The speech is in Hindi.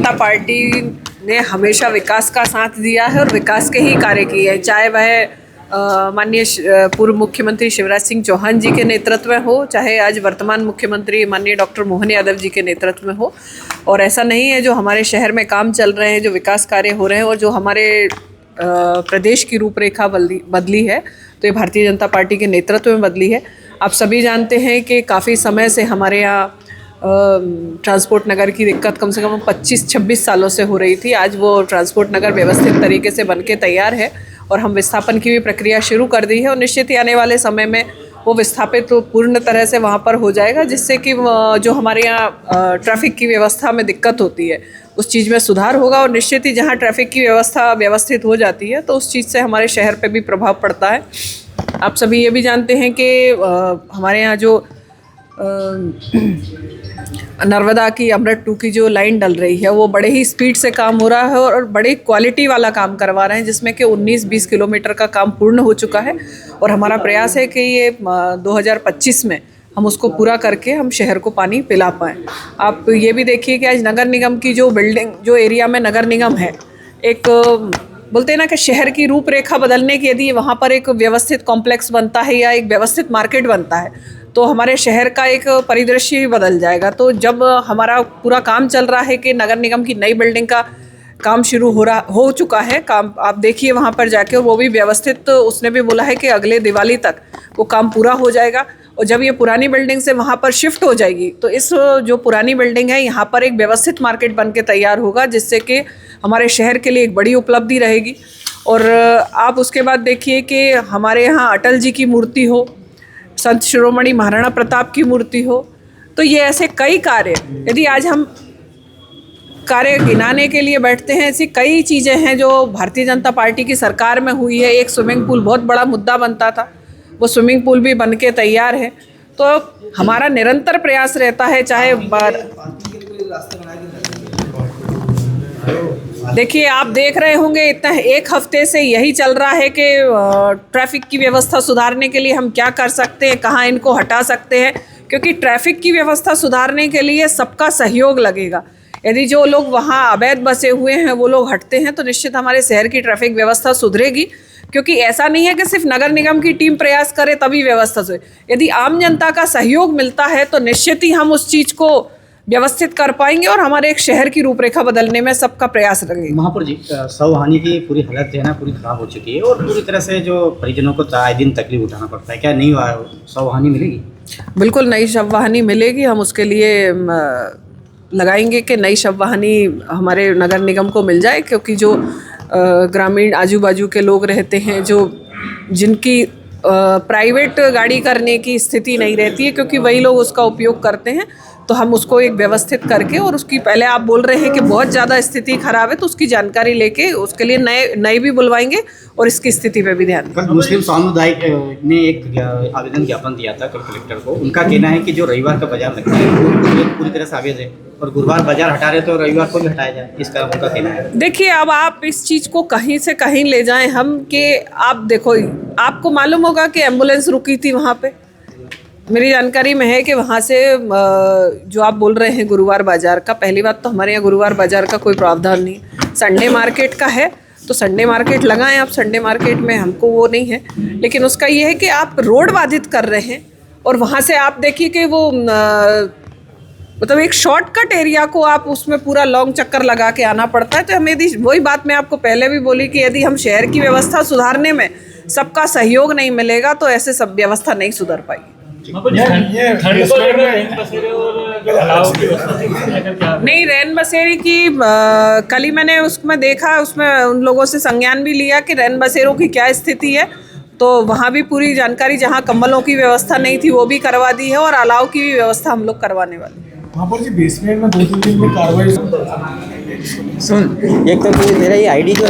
जनता पार्टी ने हमेशा विकास का साथ दिया है और विकास के ही कार्य किए हैं, चाहे वह माननीय पूर्व मुख्यमंत्री शिवराज सिंह चौहान जी के नेतृत्व में हो, चाहे आज वर्तमान मुख्यमंत्री माननीय डॉक्टर मोहन यादव जी के नेतृत्व में हो। और ऐसा नहीं है, जो हमारे शहर में काम चल रहे हैं, जो विकास कार्य हो रहे हैं और जो हमारे प्रदेश की रूपरेखा बदली है, तो ये भारतीय जनता पार्टी के नेतृत्व में बदली है। आप सभी जानते हैं कि काफ़ी समय से हमारे यहाँ ट्रांसपोर्ट नगर की दिक्कत कम से कम 25-26 सालों से हो रही थी। आज वो ट्रांसपोर्ट नगर व्यवस्थित तरीके से बनके तैयार है और हम विस्थापन की भी प्रक्रिया शुरू कर दी है और निश्चित ही आने वाले समय में वो विस्थापित तो पूर्ण तरह से वहाँ पर हो जाएगा, जिससे कि जो हमारे यहाँ ट्रैफिक की व्यवस्था में दिक्कत होती है उस चीज़ में सुधार होगा। और निश्चित ही जहाँ ट्रैफिक की व्यवस्था व्यवस्थित हो जाती है तो उस चीज़ से हमारे शहर पे भी प्रभाव पड़ता है। आप सभी ये भी जानते हैं कि हमारे यहाँ जो नर्मदा की अमृत 2 की जो लाइन डल रही है वो बड़े ही स्पीड से काम हो रहा है और बड़ी क्वालिटी वाला काम करवा रहे हैं, जिसमें कि 19-20 किलोमीटर का काम पूर्ण हो चुका है और हमारा प्रयास है कि ये 2025 में हम उसको पूरा करके हम शहर को पानी पिला पाएँ। आप ये भी देखिए कि आज नगर निगम की जो बिल्डिंग, जो एरिया में नगर निगम है, एक बोलते हैं ना कि शहर की रूपरेखा बदलने की, यदि वहाँ पर एक व्यवस्थित कॉम्प्लेक्स बनता है या एक व्यवस्थित मार्केट बनता है तो हमारे शहर का एक परिदृश्य ही बदल जाएगा। तो जब हमारा पूरा काम चल रहा है कि नगर निगम की नई बिल्डिंग का काम शुरू हो चुका है, काम आप देखिए वहाँ पर जाके, और वो भी व्यवस्थित, तो उसने भी बोला है कि अगले दिवाली तक वो काम पूरा हो जाएगा। और जब ये पुरानी बिल्डिंग से वहाँ पर शिफ्ट हो जाएगी तो इस जो पुरानी बिल्डिंग है यहाँ पर एक व्यवस्थित मार्केट बन के तैयार होगा, जिससे कि हमारे शहर के लिए एक बड़ी उपलब्धि रहेगी। और आप उसके बाद देखिए कि हमारे यहाँ अटल जी की मूर्ति हो, संत शिरोमणि महाराणा प्रताप की मूर्ति हो, तो ये ऐसे कई कार्य, यदि आज हम कार्य गिनाने के लिए बैठते हैं, ऐसी कई चीज़ें हैं जो भारतीय जनता पार्टी की सरकार में हुई है। एक स्विमिंग पूल बहुत बड़ा मुद्दा बनता था, वो स्विमिंग पूल भी बन के तैयार है। तो हमारा निरंतर प्रयास रहता है, चाहे देखिए आप देख रहे होंगे इतना 1 हफ्ते से यही चल रहा है कि ट्रैफिक की व्यवस्था सुधारने के लिए हम क्या कर सकते हैं, कहाँ इनको हटा सकते हैं, क्योंकि ट्रैफिक की व्यवस्था सुधारने के लिए सबका सहयोग लगेगा। यदि जो लोग वहाँ अवैध बसे हुए हैं वो लोग हटते हैं तो निश्चित हमारे शहर की ट्रैफिक व्यवस्था सुधरेगी। क्योंकि ऐसा नहीं है कि सिर्फ नगर निगम की टीम प्रयास करे तभी व्यवस्था सुधरे, यदि आम जनता का सहयोग मिलता है तो निश्चित ही हम उस चीज़ को व्यवस्थित कर पाएंगे और हमारे एक शहर की रूपरेखा बदलने में सबका प्रयास रहेगा। महापौर जी, सौहानी की पूरी हालत जो है ना पूरी खराब हो चुकी है और पूरी तरह से जो परिजनों को आए दिन तकलीफ उठाना पड़ता है, क्या नई सौहानी मिलेगी? बिल्कुल नई शववाहिनी मिलेगी। हम उसके लिए लगाएंगे कि नई शववाहिनी हमारे नगर निगम को मिल जाए, क्योंकि जो ग्रामीण आजू बाजू के लोग रहते हैं, जो जिनकी प्राइवेट गाड़ी करने की स्थिति नहीं रहती है, क्योंकि वही लोग उसका उपयोग करते हैं, तो हम उसको एक व्यवस्थित करके, और उसकी पहले आप बोल रहे हैं कि बहुत ज़्यादा स्थिति खराब है, तो उसकी जानकारी लेके उसके लिए नए भी बुलवाएंगे और इसकी स्थिति पे भी ध्यान। कल मुस्लिम समुदाय ने एक आवेदन ज्ञापन दिया था कलेक्टर को। उनका कहना है कि जो रविवार का बाजार लगता है वो पूरी तरह से अवैध है और गुरुवार बाजार हटा रहे तो रविवार को भी हटाया जाए, इसका उनका कहना है। देखिए, अब आप इस चीज़ को कहीं से कहीं ले जाएं हम, कि आप देखो, आपको मालूम होगा कि एम्बुलेंस रुकी थी वहाँ पे। मेरी जानकारी में है कि वहाँ से जो आप बोल रहे हैं गुरुवार बाजार का, पहली बात तो हमारे यहाँ गुरुवार बाजार का कोई प्रावधान नहीं, संडे मार्केट का है, तो संडे मार्केट लगाएं आप। संडे मार्केट में हमको वो नहीं है, लेकिन उसका ये है कि आप रोड बाधित कर रहे हैं और वहाँ से आप देखिए कि वो मतलब एक शॉर्टकट एरिया को आप उसमें पूरा लॉन्ग चक्कर लगा के आना पड़ता है। तो हमें यदि, वही बात मैं आपको पहले भी बोली कि यदि हम शहर की व्यवस्था सुधारने में सबका सहयोग नहीं मिलेगा तो ऐसे सब व्यवस्था नहीं सुधर पाएगी। नहीं, रैन बसेरे की कल ही मैंने उसमें देखा, उसमें उन लोगों से संज्ञान भी लिया कि रैन बसेरों की क्या स्थिति है, तो वहाँ भी पूरी जानकारी, जहाँ कंबलों की व्यवस्था नहीं थी वो भी करवा दी है और अलाव की भी व्यवस्था हम लोग करवाने वाले हैं। वहाँ पर जी बेसमेंट में 2-3 दिन में कार्रवाई सुन, एक तो मेरा ये आईडी जो